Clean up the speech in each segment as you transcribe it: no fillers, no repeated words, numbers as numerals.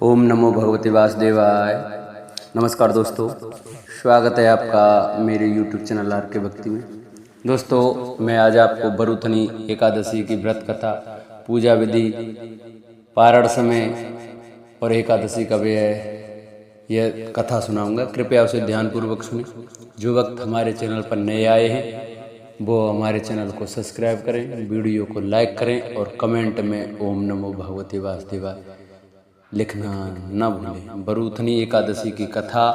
ओम नमो भगवते वासुदेवाय। नमस्कार दोस्तों, स्वागत है आपका मेरे YouTube चैनल आर के भक्ति में। दोस्तों, मैं आज आपको बरुथनी एकादशी की व्रत कथा, पूजा विधि, पारण समय और एकादशी कब है यह कथा सुनाऊंगा। कृपया उसे ध्यानपूर्वक सुनें। जो वक्त हमारे चैनल पर नए आए हैं वो हमारे चैनल को सब्सक्राइब करें, वीडियो को लाइक करें और कमेंट में ओम नमो भगवते वासुदेवाय लिखना न भूलें। बरुथनी एकादशी की कथा।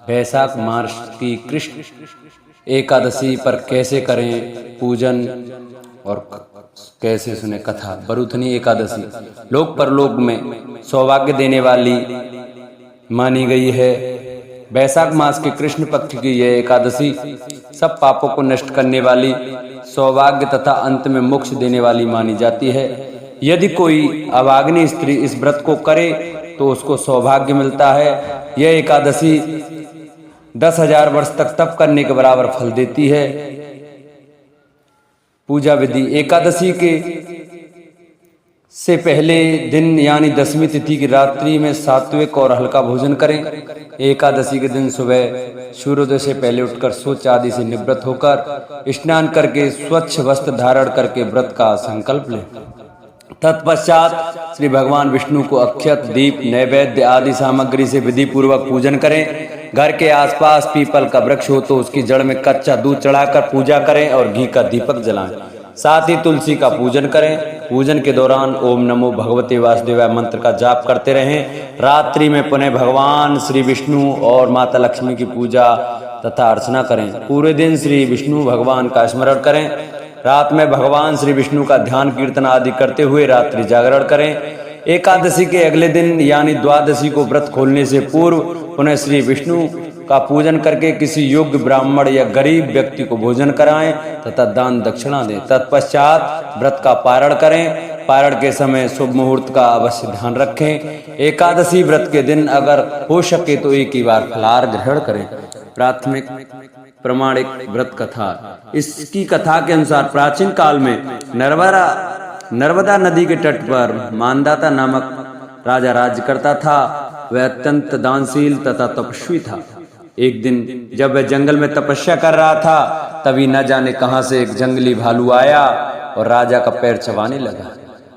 वैशाख मास की कृष्ण एकादशी पर कैसे करें पूजन और कैसे सुने कथा। बरुथनी एकादशी लोक परलोक में सौभाग्य देने वाली मानी गई है। वैशाख मास के कृष्ण पक्ष की यह एकादशी सब पापों को नष्ट करने वाली, सौभाग्य तथा अंत में मोक्ष देने वाली मानी जाती है। यदि कोई अभागिनी स्त्री इस व्रत को करे तो उसको सौभाग्य मिलता है। यह एकादशी 10,000 वर्ष तक तप करने के बराबर फल देती है। पूजा विधि। एकादशी के से पहले दिन यानी दसवीं तिथि की रात्रि में सात्विक और हल्का भोजन करें। एकादशी के दिन सुबह सूर्योदय से पहले उठकर शौच आदि से निवृत्त होकर स्नान करके स्वच्छ वस्त्र धारण करके व्रत का संकल्प लें। तत्पश्चात श्री भगवान विष्णु को अक्षत, दीप, नैवेद्य आदि सामग्री से विधि पूर्वक पूजन करें। घर के आसपास पीपल का वृक्ष हो तो उसकी जड़ में कच्चा दूध चढ़ाकर पूजा करें और घी का दीपक जलाएं। साथ ही तुलसी का पूजन करें। पूजन के दौरान ओम नमो भगवते वासुदेवाय मंत्र का जाप करते रहें। रात्रि में पुनः भगवान श्री विष्णु और माता लक्ष्मी की पूजा तथा अर्चना करें। पूरे दिन श्री विष्णु भगवान का स्मरण करें। रात में भगवान श्री विष्णु का ध्यान कीर्तन आदि करते हुए रात्रि जागरण करें। एकादशी के अगले दिन यानी द्वादशी को व्रत खोलने से पूर्व पुनः श्री विष्णु का पूजन करके किसी योग्य ब्राह्मण या गरीब व्यक्ति को भोजन कराएं तथा दान दक्षिणा दें। तत्पश्चात व्रत का पारण करें। पारण के समय शुभ मुहूर्त का अवश्य ध्यान रखें। एकादशी व्रत के दिन अगर हो सके तो एक ही बार फलाहार ग्रहण करें। प्राथमिक प्रमाणिक व्रत कथा। इसकी कथा के अनुसार प्राचीन काल में नर्मदा नदी के तट पर मानदाता नामक राजा राज्य करता था। वह अत्यंत दानशील तथा तपस्वी था। एक दिन जब वह जंगल में तपस्या कर रहा था तभी न जाने कहां से एक जंगली भालू आया और राजा का पैर चबाने लगा।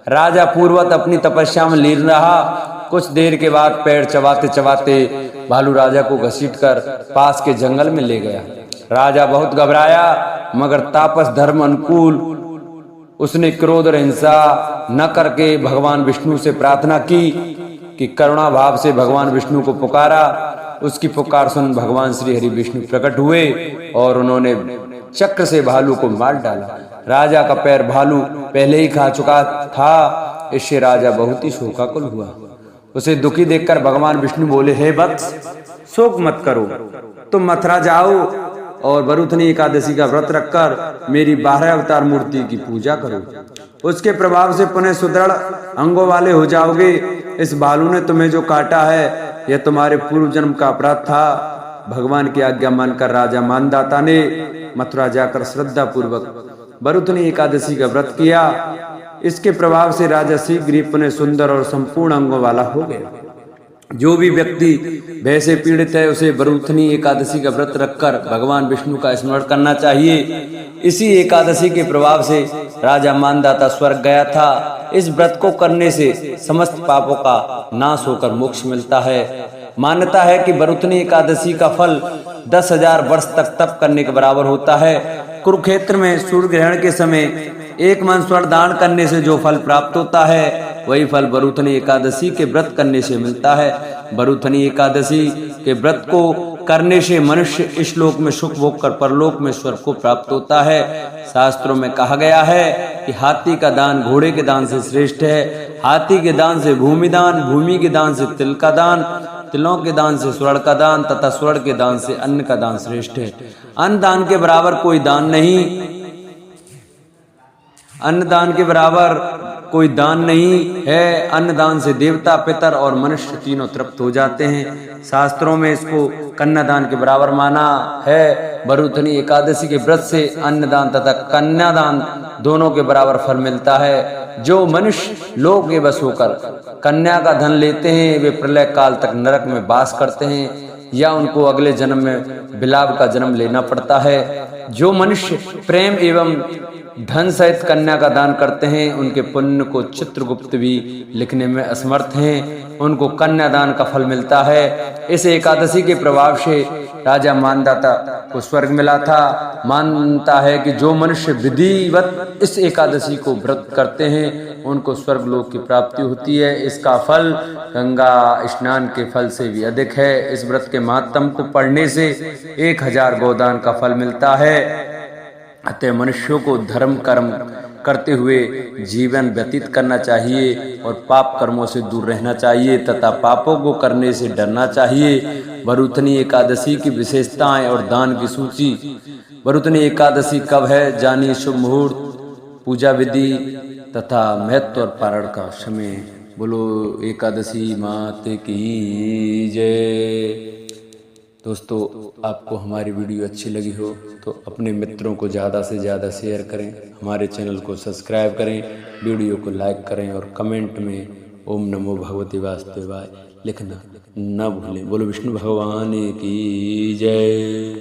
राजा पूर्ववत अपनी तपस्या में लीन रहा। कुछ देर के बाद पैर चबाते चबाते भालू राजा को घसीटकर पास के जंगल में ले गया। राजा बहुत घबराया, मगर तापस धर्म अनुकूल उसने क्रोध और हिंसा न करके भगवान विष्णु से प्रार्थना की कि करुणा भाव से भगवान विष्णु को पुकारा। उसकी पुकार सुन भगवान श्री हरि विष्णु प्रकट हुए और उन्होंने चक्र से भालू को मार डाला। राजा का पैर भालू पहले ही खा चुका था। इससे राजा बहुत ही शोकाकुल हुआ। उसे दुखी देखकर भगवान विष्णु बोले, हे वत्स, शोक मत करो, तुम मथुरा जाओ और बरुथनी एकादशी का व्रत रखकर मेरी 12 अवतार मूर्ति की पूजा करो। उसके प्रभाव से पुनः सुदृढ़ अंगों वाले हो जाओगे। इस भालू ने तुम्हें जो काटा है यह तुम्हारे पूर्व जन्म का अपराध था। भगवान की आज्ञा मानकर राजा मानदाता ने मथुरा जाकर श्रद्धा पूर्वक बरुथनी एकादशी का व्रत किया। इसके प्रभाव से राजा शीघ्र ही पुनः सुंदर और संपूर्ण अंगों वाला हो गया। जो भी व्यक्ति भय से पीड़ित है उसे बरुथनी एकादशी का व्रत रखकर भगवान विष्णु का स्मरण करना चाहिए। इसी एकादशी के प्रभाव से राजा मानदाता स्वर्ग गया था। इस व्रत को करने से समस्त पापों का नाश होकर मोक्ष मिलता है। मान्यता है कि बरुथनी एकादशी का फल 10,000 वर्ष तक तप करने के बराबर होता है। कुरुक्षेत्र में सूर्य ग्रहण के समय 1 मन स्वर्ण दान करने से जो फल प्राप्त होता है वही फल बरुथनी एकादशी के व्रत करने से मिलता है। बरुथनी एकादशी के व्रत को करने से मनुष्य इस लोक में सुख भोग कर परलोक में स्वर्ग को प्राप्त होता है। शास्त्रों में कहा गया है कि हाथी का दान घोड़े के दान से श्रेष्ठ है। हाथी के दान से भूमि दान, भूमि के दान से तिल का दान, तिलों के दान से स्वर्ण का दान तथा स्वर्ण के दान से अन्न का दान श्रेष्ठ है। अन्न दान के बराबर कोई दान नहीं, अन्नदान के बराबर कोई दान नहीं है। अन्नदान से देवता, पितर और मनुष्य तीनों तृप्त हो जाते हैं। शास्त्रों में इसको कन्यादान के बराबर माना है। बरुथनी एकादशी के व्रत से अन्नदान तथा कन्यादान दोनों के बराबर फल मिलता है। जो मनुष्य लोभ के वश होकर कन्या का धन लेते हैं वे प्रलय काल तक नरक में वास करते हैं या उनको अगले जन्म में बिलाव का जन्म लेना पड़ता है। जो मनुष्य प्रेम एवं धन सहित कन्या का दान करते हैं उनके पुण्य को चित्रगुप्त भी लिखने में असमर्थ हैं, उनको कन्यादान का फल मिलता है। इस एकादशी के प्रभाव से राजा मानदाता को स्वर्ग मिला था। मानता है कि जो मनुष्य विधिवत इस एकादशी को व्रत करते हैं उनको स्वर्गलोक की प्राप्ति होती है। इसका फल गंगा स्नान के फल से भी अधिक है। इस व्रत के महात्म को पढ़ने से 1000 गोदान का फल मिलता है। अतः मनुष्यों को धर्म कर्म करते हुए जीवन व्यतीत करना चाहिए और पाप कर्मों से दूर रहना चाहिए तथा पापों को करने से डरना चाहिए। वरुथनी एकादशी की विशेषताएं और दान की सूची। वरुथनी एकादशी कब है जानिए, शुभ मुहूर्त, पूजा विधि तथा महत्व और पारण का समय। बोलो एकादशी मात की जय। दोस्तों, आपको हमारी वीडियो अच्छी लगी हो तो अपने मित्रों को ज़्यादा से ज़्यादा शेयर करें, हमारे चैनल को सब्सक्राइब करें, वीडियो को लाइक करें और कमेंट में ओम नमो भगवते वासुदेवाय लिखना न भूलें। बोलो विष्णु भगवान की जय।